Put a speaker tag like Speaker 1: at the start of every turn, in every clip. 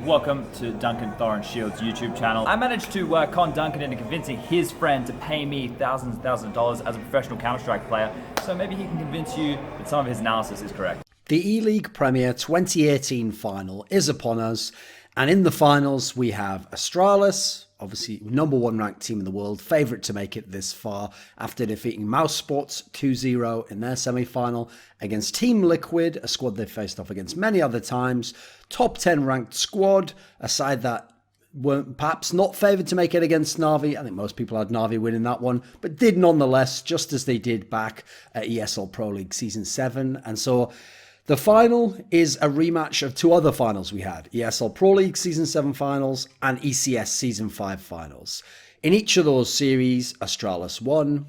Speaker 1: Welcome to Duncan Thorin Shield's YouTube channel. I managed to con Duncan into convincing his friend to pay me thousands and thousands of dollars as a professional Counter-Strike player, so maybe he can convince you that some of his analysis is correct.
Speaker 2: The ELEAGUE Premier 2018 final is upon us, and in the finals we have Astralis, obviously #1 ranked team in the world, favourite to make it this far after defeating mousesports 2-0 in their semi-final against Team Liquid, a squad they've faced off against many other times. Top 10 ranked squad, a side that weren't perhaps not favoured to make it against Na'Vi. I think most people had Na'Vi winning that one, but did nonetheless, just as they did back at ESL Pro League Season 7. And so the final is a rematch of two other finals we had, ESL Pro League Season 7 finals and ECS Season 5 finals. In each of those series, Astralis won.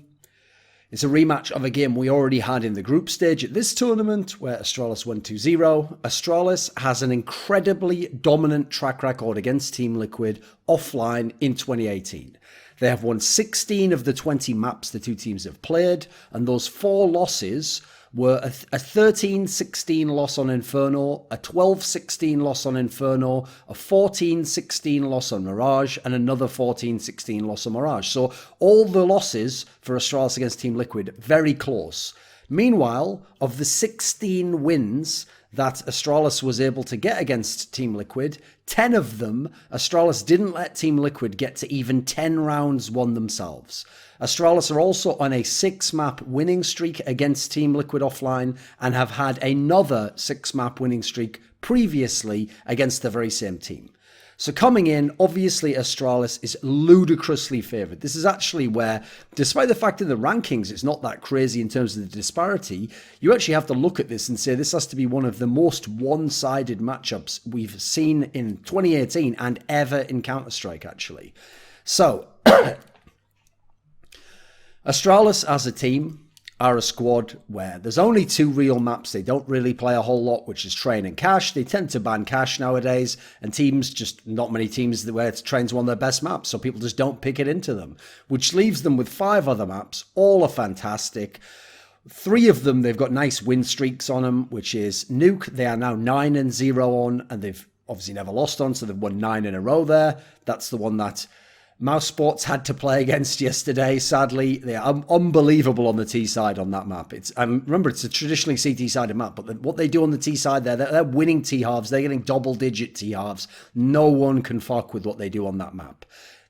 Speaker 2: It's a rematch of a game we already had in the group stage at this tournament, where Astralis won 2-0. Astralis has an incredibly dominant track record against Team Liquid offline in 2018. They have won 16 of the 20 maps the two teams have played, and those 4 losses were a 13-16 loss on Inferno, a 12-16 loss on Inferno, a 14-16 loss on Mirage, and another 14-16 loss on Mirage. So all the losses for Astralis against Team Liquid, very close. Meanwhile, of the 16 wins that Astralis was able to get against Team Liquid, 10 of them, Astralis didn't let Team Liquid get to even 10 rounds won themselves. Astralis are also on a 6-map winning streak against Team Liquid offline and have had another 6-map winning streak previously against the very same team. So coming in, obviously Astralis is ludicrously favoured. This is actually where, despite the fact in the rankings it's not that crazy in terms of the disparity, you actually have to look at this and say this has to be one of the most one-sided matchups we've seen in 2018 and ever in Counter-Strike, actually. So Astralis as a team are a squad where there's only 2 real maps they don't really play a whole lot, which is Train and Cash. They tend to ban Cash nowadays, and teams, just not many teams where Train's one of their best maps, so people just don't pick it into them, which leaves them with 5 other maps. All are fantastic. 3 of them, they've got nice win streaks on them, which is Nuke. They are now 9-0 on, and they've obviously never lost on, so they've won 9 in a row there. That's the one that mousesports had to play against yesterday. Sadly, they are unbelievable on the T side on that map. It's remember, it's a traditionally CT sided map, but what they do on the T side there, they're winning T halves. They're getting double-digit T halves. No one can fuck with what they do on that map.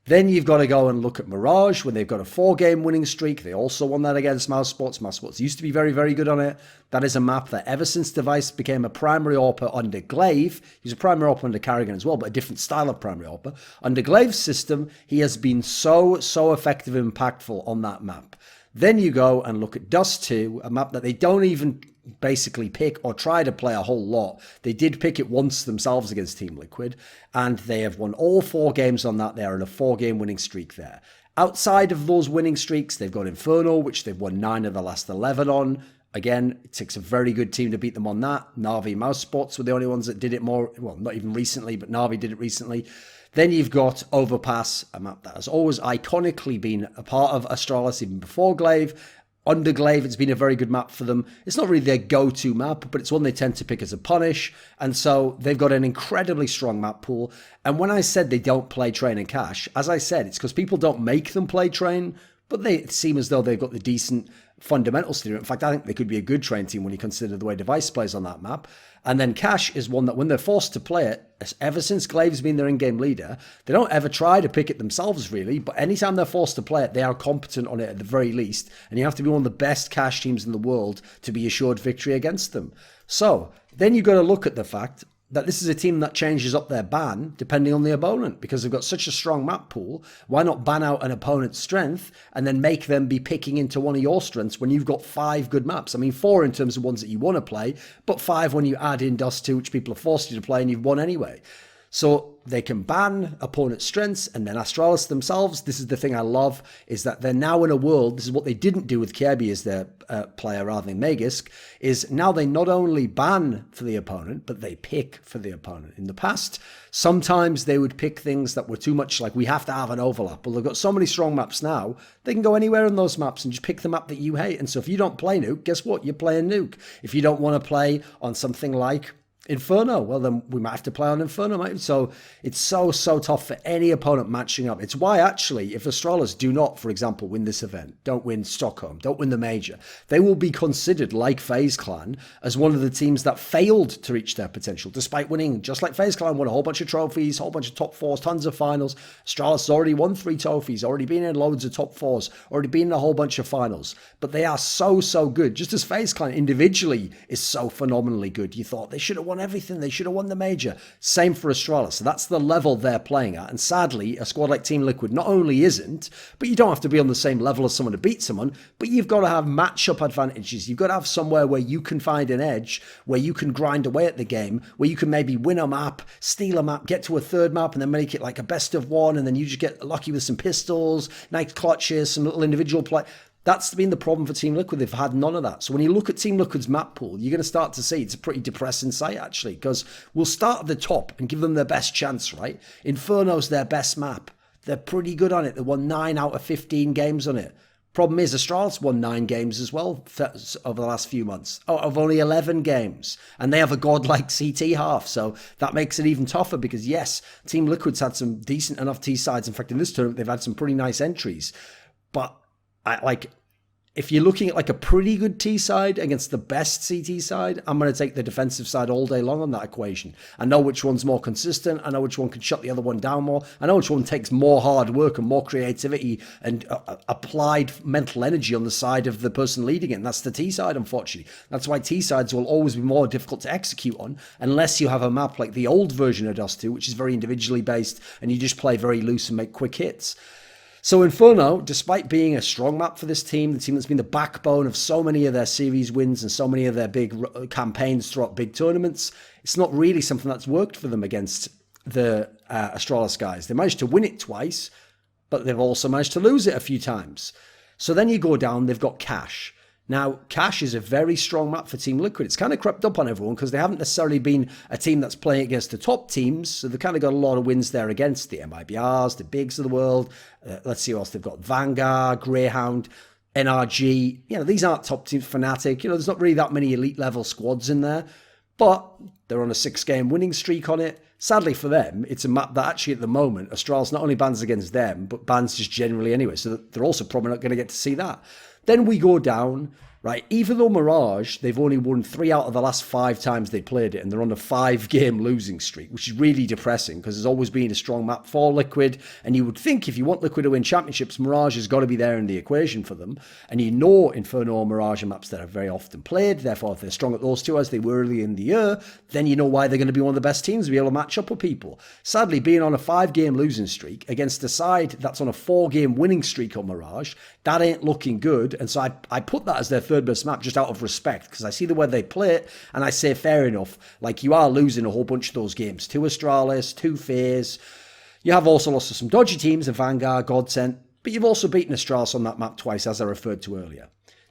Speaker 2: Then you've got to go and look at Mirage, when they've got a 4-game winning streak. They also won that against mousesports. Mousesports used to be very, very good on it. That is a map that ever since Device became a primary AWPer under Glaive, he's a primary AWPer under Carrigan as well, but a different style of primary AWPer. Under Glaive's system, he has been so effective and impactful on that map. Then you go and look at Dust 2, a map that they don't even basically pick or try to play a whole lot. They did pick it once themselves against Team Liquid, and they have won all 4 games on that. They are in a 4-game winning streak there. Outside of those winning streaks, they've got Inferno, which they've won 9 of the last 11 on. Again, it takes a very good team to beat them on that. Na'Vi mousesports were the only ones that did it more, well, not even recently, but Na'Vi did it recently. Then you've got Overpass, a map that has always iconically been a part of Astralis even before Glaive. Under Glaive, it's been a very good map for them. It's not really their go-to map, but it's one they tend to pick as a punish. And so they've got an incredibly strong map pool. And when I said they don't play Train and Cash, as I said, it's because people don't make them play Train, but they seem as though they've got the decent fundamentals to do it. In fact, I think they could be a good Train team when you consider the way Device plays on that map. And then Cash is one that when they're forced to play it, ever since Glaive's been their in-game leader, they don't ever try to pick it themselves really, but anytime they're forced to play it, they are competent on it at the very least. And you have to be one of the best Cash teams in the world to be assured victory against them. So then you've got to look at the fact that this is a team that changes up their ban depending on the opponent, because they've got such a strong map pool. Why not ban out an opponent's strength and then make them be picking into one of your strengths when you've got 5 good maps? I mean, 4 in terms of ones that you want to play, but 5 when you add in Dust 2, which people have forced you to play and you've won anyway. So they can ban opponent's strengths, and then Astralis themselves, this is the thing I love, is that they're now in a world, this is what they didn't do with Kirby as their player rather than Magisk, is now they not only ban for the opponent, but they pick for the opponent. In the past, sometimes they would pick things that were too much like, we have to have an overlap. Well, they've got so many strong maps now, they can go anywhere in those maps and just pick the map that you hate. And so if you don't play Nuke, guess what? You're playing Nuke. If you don't want to play on something like Inferno. Well, then we might have to play on Inferno, mate. So it's so tough for any opponent matching up. It's why, actually, if Astralis do not, for example, win this event, don't win Stockholm, don't win the major, they will be considered, like FaZe Clan, as one of the teams that failed to reach their potential, despite winning, just like FaZe Clan won a whole bunch of trophies, a whole bunch of top fours, tons of finals. Astralis has already won 3 trophies, already been in loads of top fours, already been in a whole bunch of finals. But they are so good. Just as FaZe Clan individually is so phenomenally good. You thought they should have won everything. They should have won the major. Same for Astralis. So that's the level they're playing at. And sadly, a squad like Team Liquid not only isn't, but you don't have to be on the same level as someone to beat someone, but you've got to have matchup advantages. You've got to have somewhere where you can find an edge, where you can grind away at the game, where you can maybe win a map, steal a map, get to a third map, and then make it like a best of one, and then you just get lucky with some pistols, nice clutches, some little individual play. That's been the problem for Team Liquid. They've had none of that. So when you look at Team Liquid's map pool, you're going to start to see it's a pretty depressing sight, actually, because we'll start at the top and give them their best chance, right? Inferno's their best map. They're pretty good on it. They won 9 out of 15 games on it. Problem is, Astralis won 9 games as well over the last few months, out of only 11 games. And they have a godlike CT half, so that makes it even tougher because, yes, Team Liquid's had some decent enough T-sides. In fact, in this tournament, they've had some pretty nice entries. But if you're looking at like a pretty good T side against the best CT side, I'm going to take the defensive side all day long on that equation. I know which one's more consistent. I know which one can shut the other one down more. I know which one takes more hard work and more creativity and applied mental energy on the side of the person leading it. And that's the T side, unfortunately. That's why T sides will always be more difficult to execute on unless you have a map like the old version of Dust 2, which is very individually based and you just play very loose and make quick hits. So Inferno, despite being a strong map for this team, the team that's been the backbone of so many of their series wins and so many of their big campaigns throughout big tournaments, it's not really something that's worked for them against the Astralis guys. They managed to win it twice, but they've also managed to lose it a few times. So then you go down, they've got Cash. Now, Cash is a very strong map for Team Liquid. It's kind of crept up on everyone because they haven't necessarily been a team that's playing against the top teams. So they've kind of got a lot of wins there against the MIBRs, the bigs of the world. Let's see what else they've got. Vanguard, Greyhound, NRG. These aren't top teams. Fnatic. There's not really that many elite level squads in there. But they're on a 6-game winning streak on it. Sadly for them, it's a map that actually at the moment, Astralis not only bans against them, but bans just generally anyway. So they're also probably not going to get to see that. Then we go down, right? Even though Mirage, they've only won 3 out of the last 5 times they played it, and they're on a 5-game losing streak, which is really depressing because there's always been a strong map for Liquid. And you would think if you want Liquid to win championships, Mirage has got to be there in the equation for them. And Inferno or Mirage are maps that are very often played. Therefore, if they're strong at those two as they were early in the year, then you know why they're going to be one of the best teams to be able to match up with people. Sadly, being on a 5-game losing streak against a side that's on a 4-game winning streak on Mirage, that ain't looking good. And so I put that as their third best map just out of respect because I see the way they play it and I say fair enough. Like you are losing a whole bunch of those games. 2 Astralis, 2 FaZe. You have also lost to some dodgy teams, a Vanguard, Godsent, but you've also beaten Astralis on that map twice as I referred to earlier.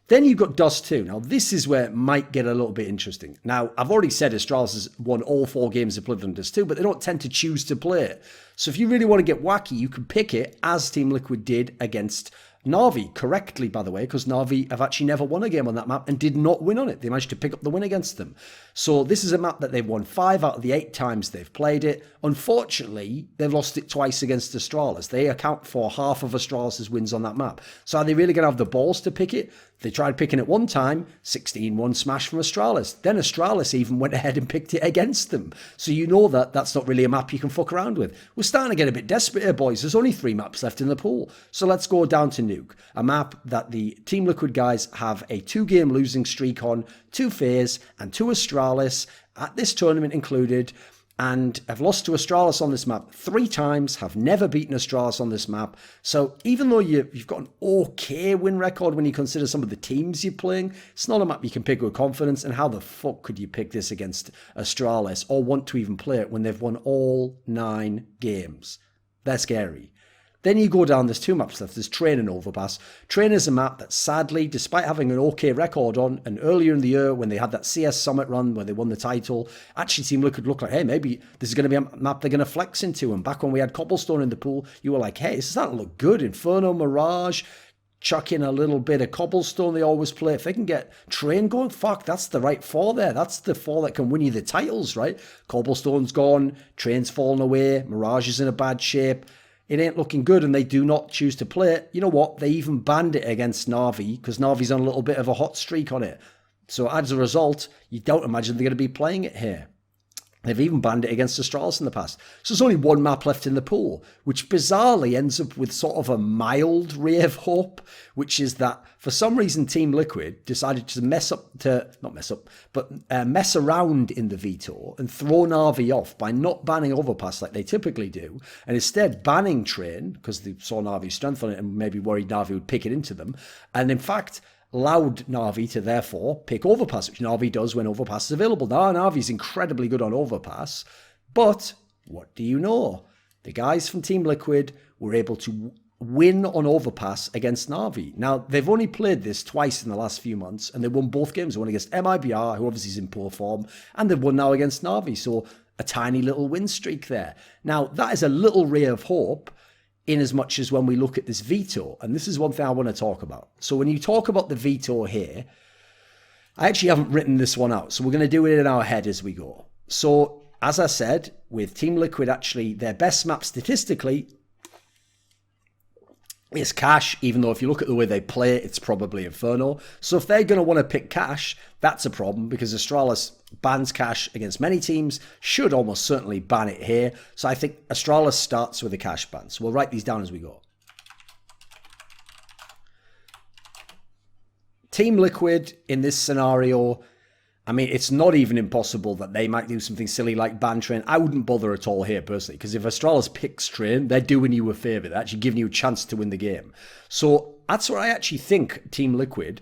Speaker 2: Then you've got Dust 2. Now, this is where it might get a little bit interesting. Now, I've already said Astralis has won all 4 games they've played on Dust 2, but they don't tend to choose to play it. So if you really want to get wacky, you can pick it as Team Liquid did against Na'Vi, correctly, by the way, because Na'Vi have actually never won a game on that map and did not win on it. They managed to pick up the win against them. So this is a map that they've won 5 out of the 8 times they've played it. Unfortunately, they've lost it twice against Astralis. They account for half of Astralis' wins on that map. So are they really going to have the balls to pick it? They tried picking it one time, 16-1 smash from Astralis. Then Astralis even went ahead and picked it against them. So you know that that's not really a map you can fuck around with. We're starting to get a bit desperate here, boys. There's only 3 maps left in the pool. So let's go down to Nuke, a map that the Team Liquid guys have a 2-game losing streak on, 2 FaZe and 2 Astralis at this tournament included, and have lost to Astralis on this map 3 times, have never beaten Astralis on this map. So even though you've got an okay win record when you consider some of the teams you're playing, it's not a map you can pick with confidence. And how the fuck could you pick this against Astralis or want to even play it when they've won all 9 games? They're scary. Then you go down, there's 2 maps left. There's Train and Overpass. Train is a map that sadly, despite having an okay record on, and earlier in the year when they had that CS Summit run where they won the title, actually Team Liquid looked like, hey, maybe this is going to be a map they're going to flex into. And back when we had Cobblestone in the pool, you were like, hey, this is starting to look good. Inferno, Mirage, chuck in a little bit of cobblestone they always play. If they can get train going, fuck, that's the right four there. That's the four that can win you the titles, right? Cobblestone's gone, train's fallen away, Mirage is in a bad shape. It ain't looking good, and they do not choose to play it. You know what? They even banned it against Na'Vi because Na'Vi's on a little bit of a hot streak on it. So as a result, you don't imagine they're going to be playing it here. They've even banned it against Astralis in the past. So there's only one map left in the pool, which bizarrely ends up with sort of a mild ray of hope, which is that for some reason Team Liquid decided to mess around in the veto and throw Na'Vi off by not banning Overpass like they typically do, and instead banning Train, because they saw Na'Vi's strength on it and maybe worried Na'Vi would pick it into them, and in fact allowed Na'Vi to therefore pick Overpass, which Na'Vi does when Overpass is available. Now, Na'Vi's incredibly good on Overpass, but what do you know? The guys from Team Liquid were able to win on Overpass against Na'Vi. Now, they've only played this twice in the last few months, and they won both games. They won against MIBR, who obviously is in poor form, and they've won now against Na'Vi, so a tiny little win streak there. Now, that is a little ray of hope, in as much as when we look at this veto, and this is one thing I want to talk about. So when you talk about the veto here, I actually haven't written this one out, so we're going to do it in our head as we go. So as I said, with Team Liquid, actually their best map statistically is Cash, even though if you look at the way they play, it's probably Inferno. So if they're going to want to pick Cash, that's a problem, because Astralis bans Cash against many teams, should almost certainly ban it here. So I think Astralis starts with a Cash ban. So we'll write these down as we go. Team Liquid in this scenario, I mean, it's not even impossible that they might do something silly like ban Train. I wouldn't bother at all here, personally, because if Astralis picks Train, they're doing you a favour. They're actually giving you a chance to win the game. So that's what I actually think Team Liquid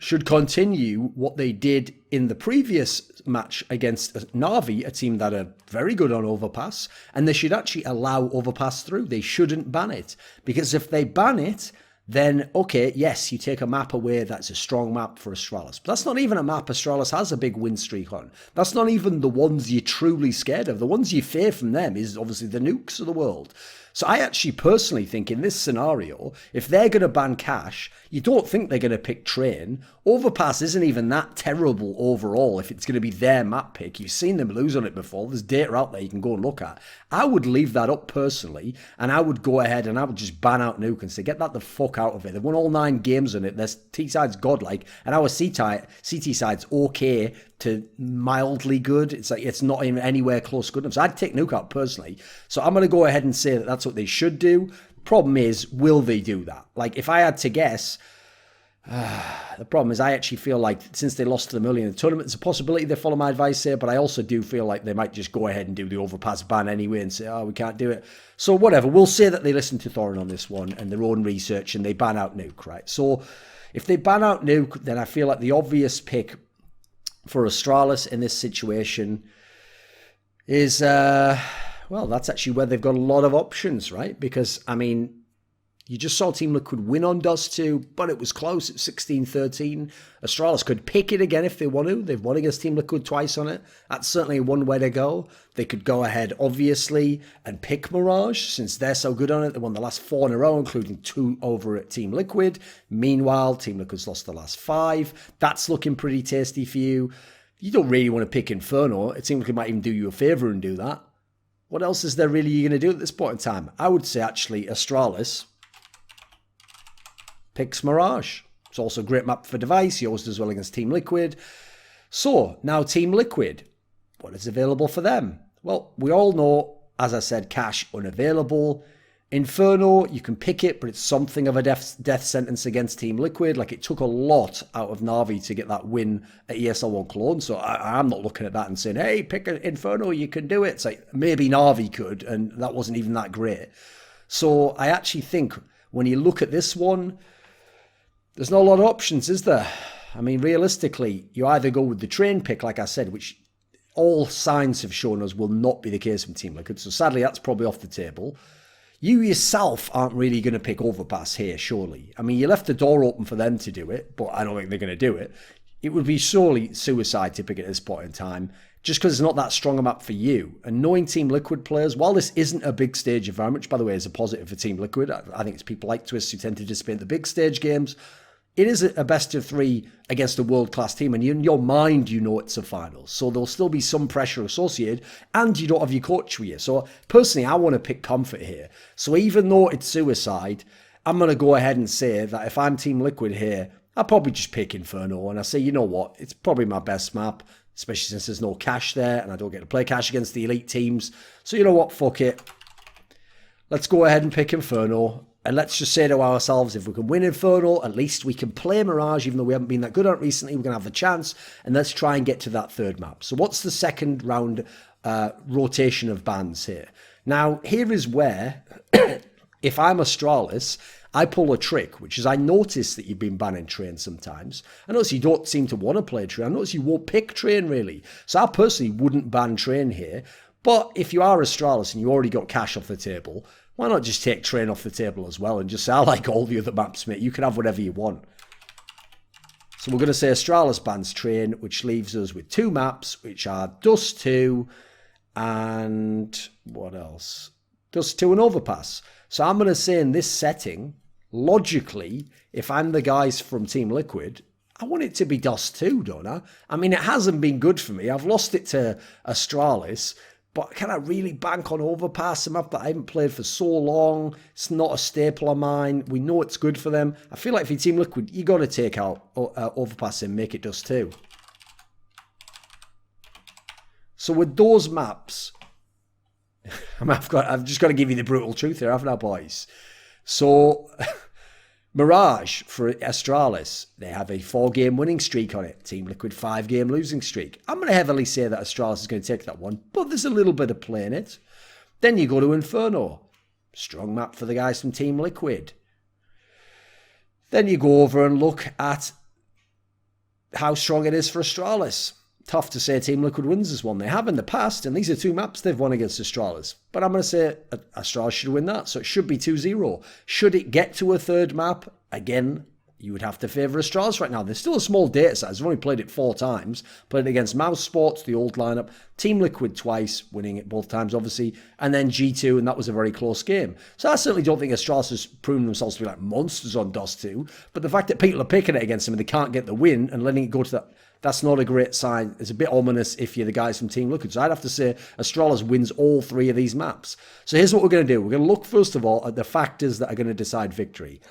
Speaker 2: should continue what they did in the previous match against Na'Vi, a team that are very good on Overpass, and they should actually allow Overpass through. They shouldn't ban it, because if they ban it, then, okay, yes, you take a map away that's a strong map for Astralis. But that's not even a map Astralis has a big win streak on. That's not even the ones you're truly scared of. The ones you fear from them is obviously the nukes of the world. So I actually personally think in this scenario, if they're going to ban Cash, you don't think they're going to pick Train. Overpass isn't even that terrible overall if it's going to be their map pick. You've seen them lose on it before. There's data out there you can go and look at. I would leave that up personally, and I would go ahead and I would just ban out Nuke and say, get that the fuck out of it. They've won all 9 games on it. Their T-side's godlike, and our CT side's okay to mildly good. It's like it's not even anywhere close good enough. So I'd take Nuke out personally. So I'm going to go ahead and say that that's what they should do. Problem is, will they do that? Like, if I had to guess, the problem is I actually feel like since they lost to them early in the tournament, there's a possibility they follow my advice here, but I also do feel like they might just go ahead and do the Overpass ban anyway and say, oh, we can't do it. So whatever, we'll say that they listen to Thorin on this one and their own research and they ban out Nuke, right? So if they ban out Nuke, then I feel like the obvious pick for Astralis in this situation is, well, that's actually where they've got a lot of options, right? Because, I mean, you just saw Team Liquid win on Dust 2, but it was close. It was 16-13. Astralis could pick it again if they want to. They've won against Team Liquid twice on it. That's certainly one way to go. They could go ahead, obviously, and pick Mirage, since they're so good on it. They won the last 4 in a row, including 2 over at Team Liquid. Meanwhile, Team Liquid's lost the last 5. That's looking pretty tasty for you. You don't really want to pick Inferno. It seems like it might even do you a favour and do that. What else is there really you're going to do at this point in time? I would say, actually, Astralis picks Mirage. It's also a great map for device. He also does well against Team Liquid. So, now Team Liquid. What is available for them? Well, we all know, as I said, Cash unavailable. Inferno, you can pick it, but it's something of a death sentence against Team Liquid. Like, it took a lot out of Na'Vi to get that win at ESL1 Cologne. So I'm not looking at that and saying, hey, pick an Inferno, you can do it. It's like, maybe Na'Vi could, and that wasn't even that great. So I actually think when you look at this one, there's not a lot of options, is there? I mean, realistically, you either go with the Train pick, like I said, which all signs have shown us will not be the case from Team Liquid. So sadly, that's probably off the table. You yourself aren't really going to pick Overpass here, surely. I mean, you left the door open for them to do it, but I don't think they're going to do it. It would be surely suicide to pick it at this point in time. just because it's not that strong a map for you. And knowing Team Liquid players, while this isn't a big stage environment, which by the way is a positive for Team Liquid, I think it's people like Twist who tend to participate in the big stage games. It is a best of 3 against a world-class team, and in your mind, you know it's a final. So there'll still be some pressure associated, and you don't have your coach with you. So personally, I want to pick comfort here. So even though it's suicide, I'm going to go ahead and say that if I'm Team Liquid here, I'll probably just pick Inferno, and I say, you know what, it's probably my best map, especially since there's no cash there, and I don't get to play cash against the elite teams. So you know what, fuck it. Let's go ahead and pick Inferno. And let's just say to ourselves, if we can win Inferno, at least we can play Mirage, even though we haven't been that good at it recently. We're going to have the chance. And let's try and get to that third map. So what's the second round rotation of bans here? Now, here is where, if I'm Astralis, I pull a trick, which is I notice that you've been banning Train sometimes. I notice you don't seem to want to play Train. I notice you won't pick Train, really. So I personally wouldn't ban Train here. But if you are Astralis and you already got cash off the table, why not just take Train off the table as well and just say, I like all the other maps, mate. You can have whatever you want. So we're going to say Astralis bans Train, which leaves us with 2 maps, which are Dust 2 and what else? Dust 2 and Overpass. So I'm going to say in this setting, logically, if I'm the guys from Team Liquid, I want it to be Dust 2, don't I? I mean, it hasn't been good for me. I've lost it to Astralis. But can I really bank on Overpass, a map that I haven't played for so long? It's not a staple of mine. We know it's good for them. I feel like for Team Liquid, you got to take out Overpass and make it Dust 2. So with those maps, I've just got to give you the brutal truth here, haven't I, boys? So Mirage for Astralis, they have a 4-game winning streak on it. Team Liquid 5-game losing streak. I'm going to heavily say that Astralis is going to take that one, but there's a little bit of play in it. Then you go to Inferno. Strong map for the guys from Team Liquid. Then you go over and look at how strong it is for Astralis. Tough to say Team Liquid wins this one. They have in the past, and these are 2 maps they've won against Astralis. But I'm going to say Astralis should win that, so it should be 2-0. Should it get to a third map, again, you would have to favour Astralis right now. There's still a small data set. I've only played it 4 times. Played it against Mouse Sports, the old lineup. Team Liquid twice, winning it both times, obviously. And then G2, and that was a very close game. So I certainly don't think Astralis has proven themselves to be like monsters on Dust 2. But the fact that people are picking it against them and they can't get the win and letting it go to that, that's not a great sign. It's a bit ominous if you're the guys from Team Liquid. So I'd have to say Astralis wins all 3 of these maps. So here's what we're going to do. We're going to look, first of all, at the factors that are going to decide victory.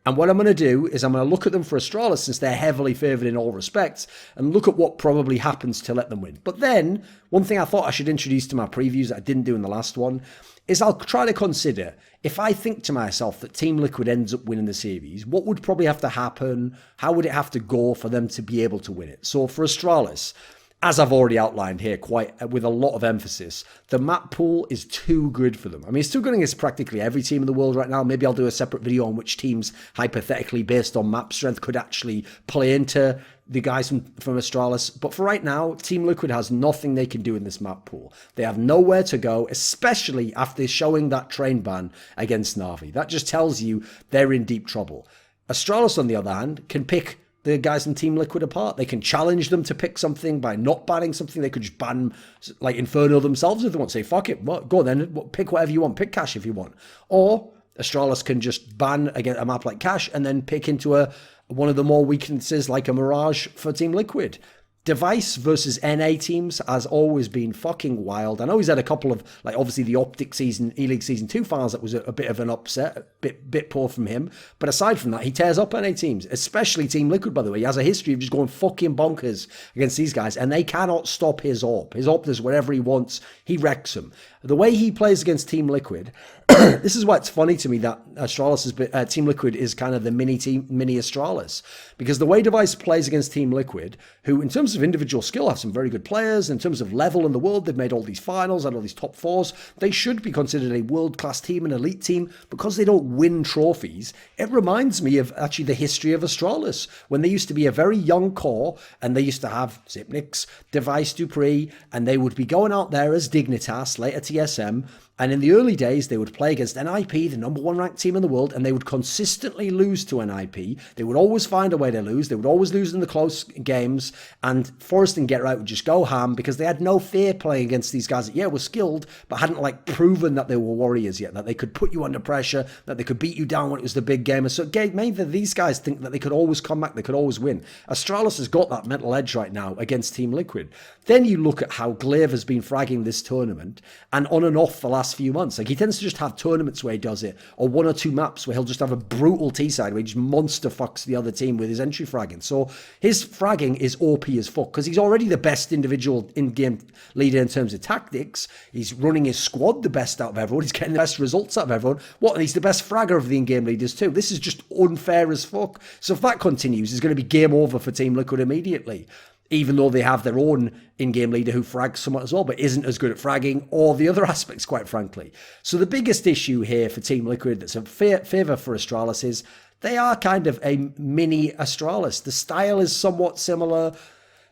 Speaker 2: And what I'm going to do is I'm going to look at them for Astralis, since they're heavily favoured in all respects, and look at what probably happens to let them win. But then, one thing I thought I should introduce to my previews that I didn't do in the last one, is I'll try to consider, if I think to myself that Team Liquid ends up winning the series, what would probably have to happen? How would it have to go for them to be able to win it? So for Astralis, as I've already outlined here, quite with a lot of emphasis, the map pool is too good for them. I mean, it's too good against practically every team in the world right now. Maybe I'll do a separate video on which teams, hypothetically based on map strength, could actually play into the guys from Astralis. But for right now, Team Liquid has nothing they can do in this map pool. They have nowhere to go, especially after showing that train ban against Na'Vi. That just tells you they're in deep trouble. Astralis, on the other hand, can pick the guys in Team Liquid apart. They can challenge them to pick something by not banning something. They could just ban, like, Inferno themselves if they want to say, fuck it, well, go then, pick whatever you want, pick Cash if you want. Or Astralis can just ban against a map like Cash and then pick into one of the more weaknesses like a Mirage for Team Liquid. Device versus NA teams has always been fucking wild. I know he's had a couple of, like, obviously the Optic season, E-League Season 2 finals, that was a bit of an upset, a bit poor from him. But aside from that, he tears up NA teams, especially Team Liquid, by the way. He has a history of just going fucking bonkers against these guys, and they cannot stop his AWP. His AWP does whatever he wants. He wrecks them. The way he plays against Team Liquid, this is why it's funny to me that Team Liquid is kind of the mini Astralis, because the way Device plays against Team Liquid, who in terms of individual skill have some very good players, in terms of level in the world, they've made all these finals and all these top 4s. They should be considered a world-class team, an elite team, because they don't win trophies. It reminds me of actually the history of Astralis, when they used to be a very young core, and they used to have Zipnix, Device, Dupree, and they would be going out there as Dignitas, later TSM, and in the early days, they would play against NIP, the number 1 ranked team in the world, and they would consistently lose to NIP. They would always find a way to lose. They would always lose in the close games, and And Forrest and Get Right would just go ham because they had no fear playing against these guys that, yeah, were skilled, but hadn't like proven that they were warriors yet, that they could put you under pressure, that they could beat you down when it was the big game. And so it made these guys think that they could always come back, they could always win. Astralis has got that mental edge right now against Team Liquid. Then you look at how Glaive has been fragging this tournament and on and off the last few months. Like he tends to just have tournaments where he does it, or one or two maps where he'll just have a brutal T-side where he just monster fucks the other team with his entry fragging. So his fragging is OP as fuck because he's already the best individual in-game leader in terms of tactics. He's running his squad the best out of everyone. He's getting the best results out of everyone. And he's the best fragger of the in-game leaders too. This is just unfair as fuck. So if that continues, it's going to be game over for Team Liquid immediately. Even though they have their own in-game leader who frags somewhat as well, but isn't as good at fragging or the other aspects, quite frankly. So the biggest issue here for Team Liquid that's a favour for Astralis is they are kind of a mini Astralis. The style is somewhat similar.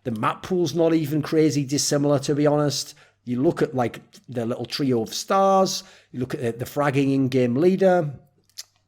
Speaker 2: The map pool's not even crazy dissimilar, to be honest. You look at like their little trio of stars. You look at the fragging in-game leader.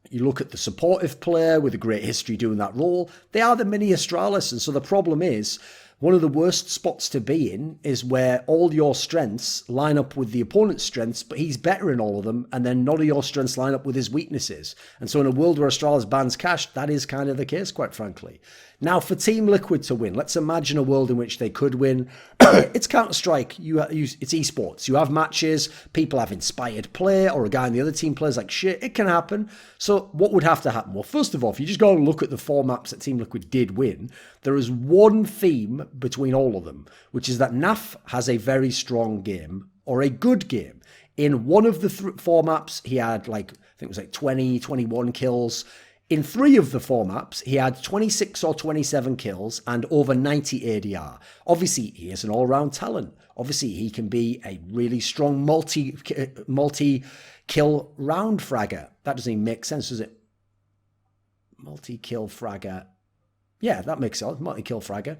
Speaker 2: You look at the supportive player with a great history doing that role. They are the mini Astralis. And so the problem is, one of the worst spots to be in is where all your strengths line up with the opponent's strengths, but he's better in all of them, and then none of your strengths line up with his weaknesses. And so in a world where Astralis bans cash, that is kind of the case, quite frankly. Now, for Team Liquid to win, let's imagine a world in which they could win. It's Counter-Strike. It's esports. You have matches. People have inspired play, or a guy on the other team plays like shit. It can happen. So what would have to happen? Well, first of all, if you just go and look at the 4 maps that Team Liquid did win, there is one theme between all of them, which is that NAF has a very strong game, or a good game. In one of the 4 maps, he had I think it was like 20, 21 kills. In 3 of the 4 maps, he had 26 or 27 kills and over 90 ADR. Obviously, he is an all-round talent. Obviously, he can be a really strong multi-kill round fragger. That doesn't even make sense, does it? Multi-kill fragger. Yeah, that makes sense. Multi-kill fragger.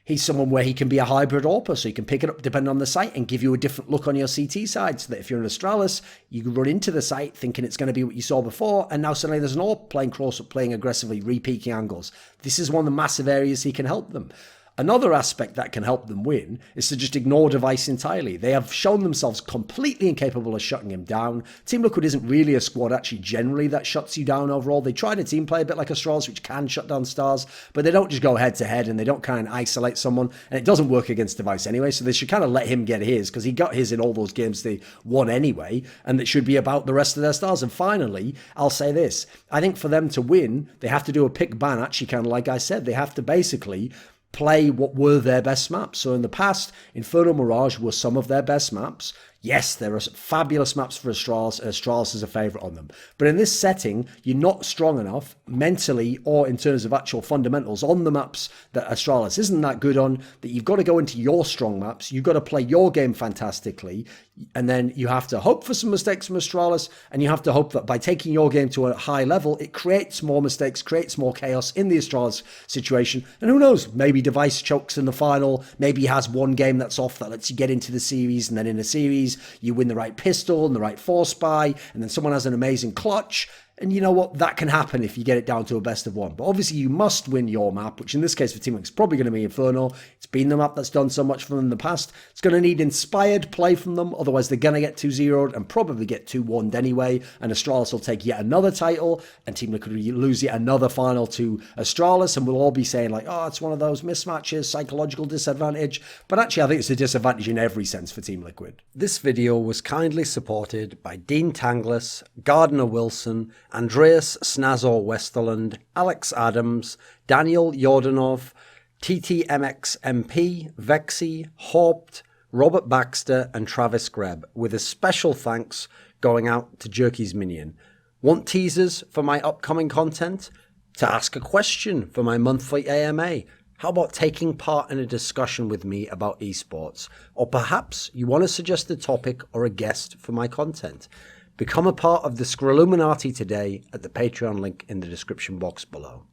Speaker 2: He's someone where he can be a hybrid AWPer, so you can pick it up depending on the site and give you a different look on your CT side, so that if you're in Astralis, you can run into the site thinking it's going to be what you saw before, and now suddenly there's an AWP playing close-up, playing aggressively, re-peeking angles. This is one of the massive areas he can help them. Another aspect that can help them win is to just ignore Device entirely. They have shown themselves completely incapable of shutting him down. Team Liquid isn't really a squad actually generally that shuts you down overall. They try to team play a bit like Astralis, which can shut down stars, but they don't just go head to head and they don't kind of isolate someone, and it doesn't work against Device anyway, so they should kind of let him get his, because he got his in all those games they won anyway, and it should be about the rest of their stars. And finally, I'll say this. I think for them to win, they have to do a pick ban, actually, kind of like I said. They have to basically play what were their best maps. So in the past, Inferno Mirage were some of their best maps. Yes, there are fabulous maps for Astralis. Astralis is a favourite on them. But in this setting, you're not strong enough mentally or in terms of actual fundamentals on the maps that Astralis isn't that good on, that you've got to go into your strong maps. You've got to play your game fantastically. And then you have to hope for some mistakes from Astralis. And you have to hope that by taking your game to a high level, it creates more mistakes, creates more chaos in the Astralis situation. And who knows, maybe Device chokes in the final. Maybe he has one game that's off that lets you get into the series. And then in a series, you win the right pistol and the right force buy, and then someone has an amazing clutch. And you know what? That can happen if you get it down to a best of 1. But obviously you must win your map, which in this case for Team Liquid is probably going to be Inferno. It's been the map that's done so much for them in the past. It's going to need inspired play from them. Otherwise they're going to get 2-0'd and probably get 2-1'd anyway. And Astralis will take yet another title. And Team Liquid will lose yet another final to Astralis. And we'll all be saying like, oh, it's one of those mismatches, psychological disadvantage. But actually I think it's a disadvantage in every sense for Team Liquid. This video was kindly supported by Dean Tanglis, Gardner Wilson, Andreas Snazore Westerlund, Alex Adams, Daniel Yordanov, TTMXMP, VeXii, HawpT, Robert Baxter, and Travis Greb, with a special thanks going out to Jerky's Minion. Want teasers for my upcoming content? To ask a question for my monthly AMA? How about taking part in a discussion with me about esports? Or perhaps you want to suggest a topic or a guest for my content? Become a part of the Scrilluminati today at the Patreon link in the description box below.